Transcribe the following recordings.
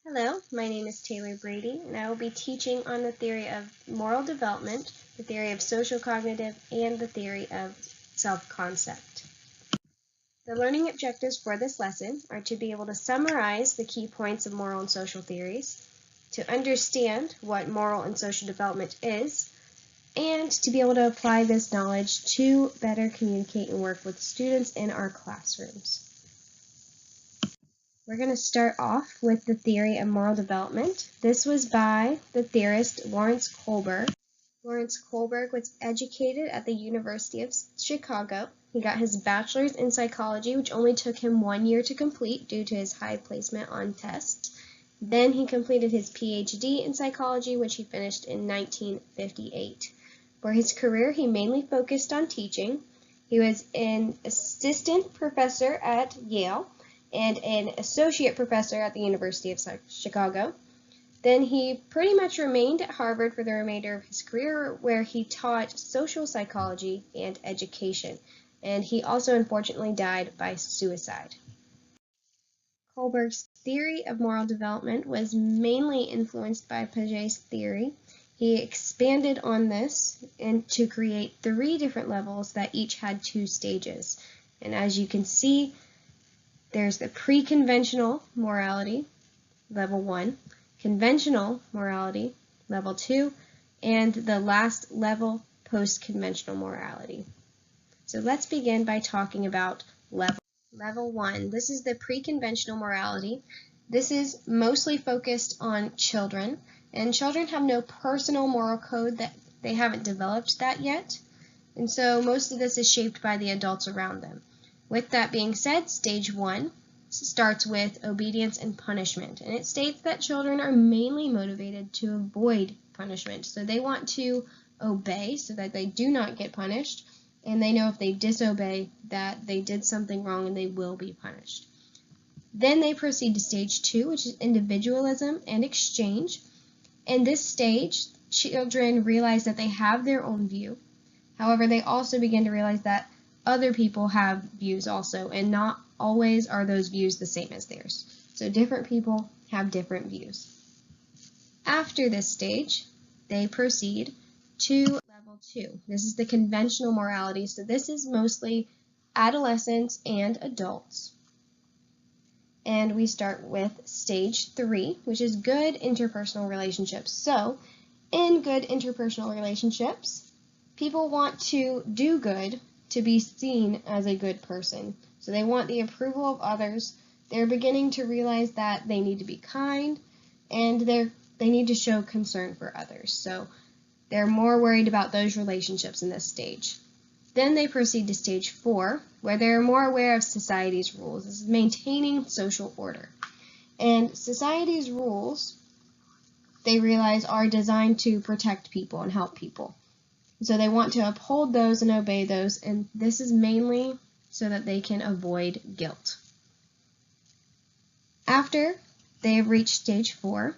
Hello, my name is Taylor Brady, and I will be teaching on the theory of moral development, the theory of social cognitive, and the theory of self-concept. The learning objectives for this lesson are to be able to summarize the key points of moral and social theories, to understand what moral and social development is, and to be able to apply this knowledge to better communicate and work with students in our classrooms. We're going to start off with the theory of moral development. This was by the theorist Lawrence Kohlberg. Lawrence Kohlberg was educated at the University of Chicago. He got his bachelor's in psychology, which only took him 1 year to complete due to his high placement on tests. Then he completed his PhD in psychology, which he finished in 1958. For his career, he mainly focused on teaching. He was an assistant professor at Yale and an associate professor at the University of Chicago. Then he pretty much remained at Harvard for the remainder of his career, where he taught social psychology and education, and he also unfortunately died by suicide. Kohlberg's theory of moral development was mainly influenced by Piaget's theory. He expanded on this and to create 3 different levels that each had 2 stages. And as you can see, there's the pre-conventional morality, level 1, conventional morality, level 2, and the last level, post-conventional morality. So let's begin by talking about level 1. This is the pre-conventional morality. This is mostly focused on children, and children have no personal moral code, that they haven't developed that yet, and so most of this is shaped by the adults around them. With that being said, stage 1 starts with obedience and punishment, and it states that children are mainly motivated to avoid punishment. So they want to obey so that they do not get punished, and they know if they disobey that they did something wrong and they will be punished. Then they proceed to stage 2, which is individualism and exchange. In this stage, children realize that they have their own view. However, they also begin to realize that other people have views also, and not always are those views the same as theirs. So different people have different views. After this stage, they proceed to level 2. This is the conventional morality, so this is mostly adolescents and adults. And we start with stage 3, which is good interpersonal relationships. So, in good interpersonal relationships, people want to do good to be seen as a good person. So they want the approval of others. They're beginning to realize that they need to be kind, and they need to show concern for others. So they're more worried about those relationships in this stage. Then they proceed to stage 4, where they're more aware of society's rules. This is maintaining social order. And society's rules, they realize, are designed to protect people and help people. So they want to uphold those and obey those, and this is mainly so that they can avoid guilt. After they have reached stage 4,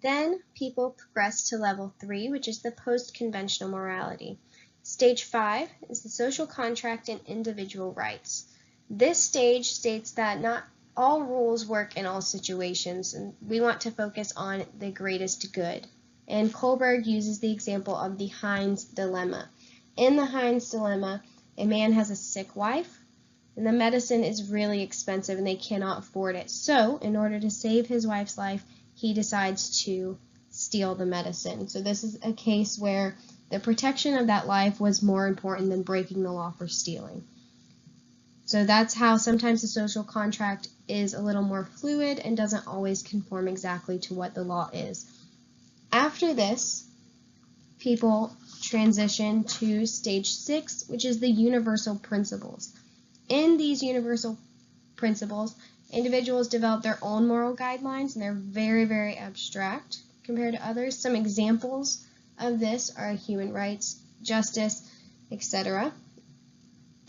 then people progress to level 3, which is the post-conventional morality. Stage 5 is the social contract and individual rights. This stage states that not all rules work in all situations, and we want to focus on the greatest good. And Kohlberg uses the example of the Heinz dilemma. In the Heinz dilemma, a man has a sick wife, and the medicine is really expensive and they cannot afford it. So, in order to save his wife's life, he decides to steal the medicine. So this is a case where the protection of that life was more important than breaking the law for stealing. So that's how sometimes the social contract is a little more fluid and doesn't always conform exactly to what the law is. After this, people transition to stage 6, which is the universal principles. In these universal principles, individuals develop their own moral guidelines, and they're very, very abstract compared to others. Some examples of this are human rights, justice, etc.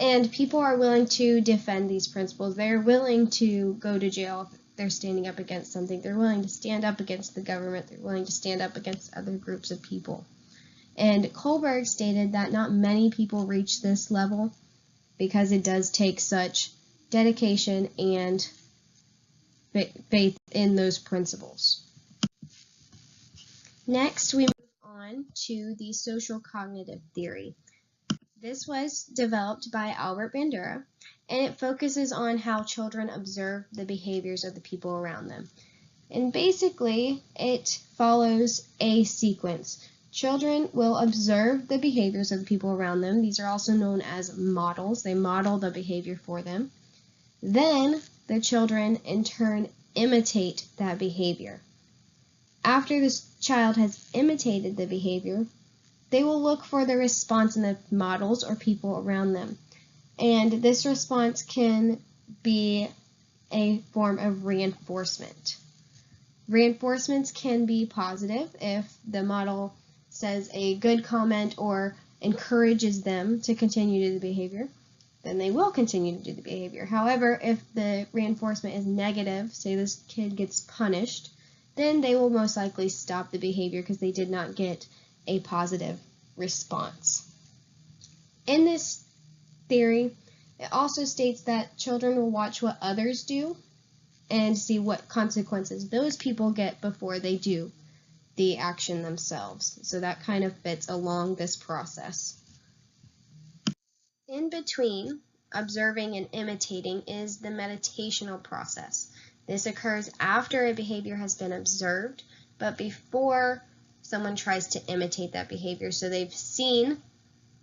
And people are willing to defend these principles. They're willing to go to jail if they're standing up against something. They're willing to stand up against the government. They're willing to stand up against other groups of people. And Kohlberg stated that not many people reach this level because it does take such dedication and faith in those principles. Next, we move on to the social cognitive theory. This was developed by Albert Bandura, and it focuses on how children observe the behaviors of the people around them. And basically, it follows a sequence. Children will observe the behaviors of the people around them. These are also known as models. They model the behavior for them. Then, the children, in turn, imitate that behavior. After this child has imitated the behavior, they will look for the response in the models or people around them. And this response can be a form of reinforcement. Reinforcements can be positive if the model says a good comment or encourages them to continue to do the behavior, then they will continue to do the behavior. However, if the reinforcement is negative, say this kid gets punished, then they will most likely stop the behavior because they did not get a positive response. In this theory, it also states that children will watch what others do and see what consequences those people get before they do the action themselves. So that kind of fits along this process. In between observing and imitating is the meditational process. This occurs after a behavior has been observed, but before someone tries to imitate that behavior. So they've seen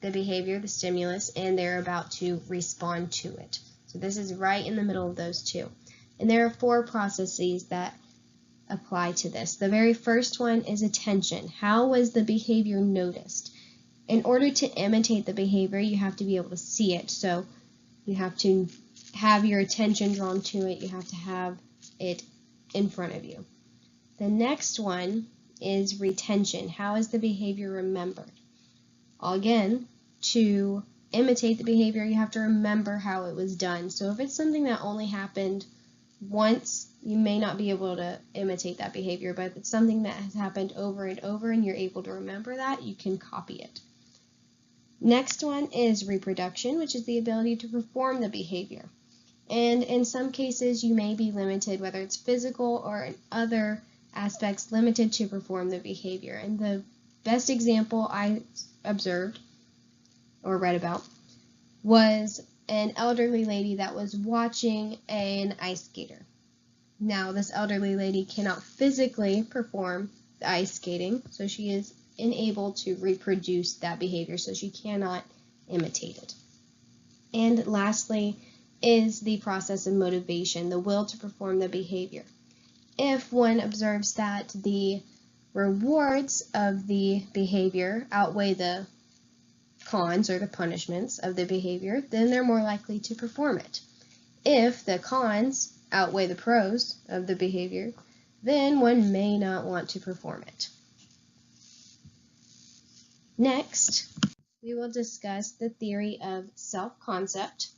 the behavior, the stimulus, and they're about to respond to it. So this is right in the middle of those two. And there are 4 processes that apply to this. The very first one is attention. How was the behavior noticed? In order to imitate the behavior, you have to be able to see it. So you have to have your attention drawn to it. You have to have it in front of you. The next one is retention. How is the behavior remembered? Again, to imitate the behavior, you have to remember how it was done. So if it's something that only happened once, you may not be able to imitate that behavior, but if it's something that has happened over and over and you're able to remember that, you can copy it. Next one is reproduction, which is the ability to perform the behavior. And in some cases, you may be limited, whether it's physical or in other aspects, limited to perform the behavior. And the best example I observed or read about was an elderly lady that was watching an ice skater. Now, this elderly lady cannot physically perform the ice skating, so she is unable to reproduce that behavior, so she cannot imitate it. And lastly is the process of motivation, the will to perform the behavior. If one observes that the rewards of the behavior outweigh the cons or the punishments of the behavior, then they're more likely to perform it. If the cons outweigh the pros of the behavior, then one may not want to perform it. Next, we will discuss the theory of self-concept.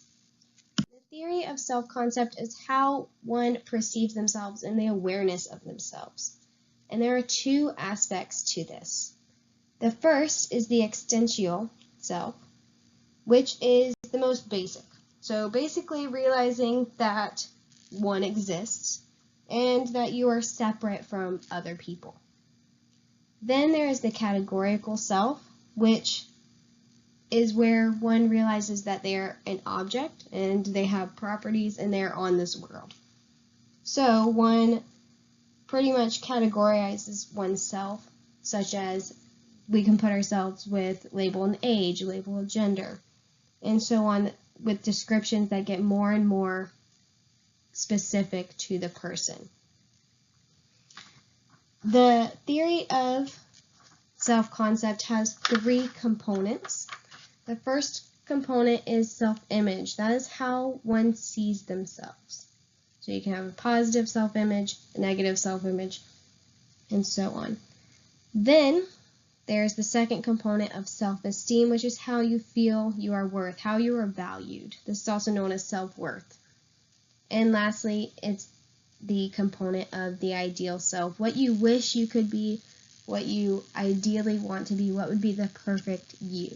The theory of self-concept is how one perceives themselves and the awareness of themselves. And there are 2 aspects to this. The first is the existential self, which is the most basic. So basically realizing that one exists and that you are separate from other people. Then there is the categorical self, which is where one realizes that they are an object and they have properties and they're on this world. So one pretty much categorizes oneself, such as we can put ourselves with label and age, label of gender, and so on, with descriptions that get more and more specific to the person. The theory of self-concept has 3 components. The first component is self-image. That is how one sees themselves. So you can have a positive self-image, a negative self-image, and so on. Then there's the second component of self-esteem, which is how you feel you are worth, how you are valued. This is also known as self-worth. And lastly, it's the component of the ideal self, what you wish you could be, what you ideally want to be, what would be the perfect you.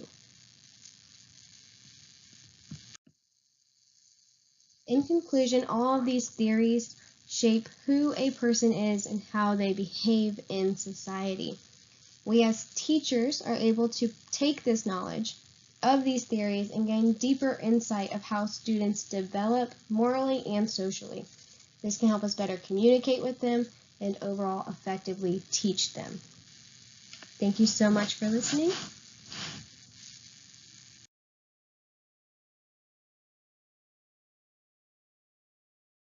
In conclusion, all of these theories shape who a person is and how they behave in society. We as teachers are able to take this knowledge of these theories and gain deeper insight of how students develop morally and socially. This can help us better communicate with them and overall effectively teach them. Thank you so much for listening.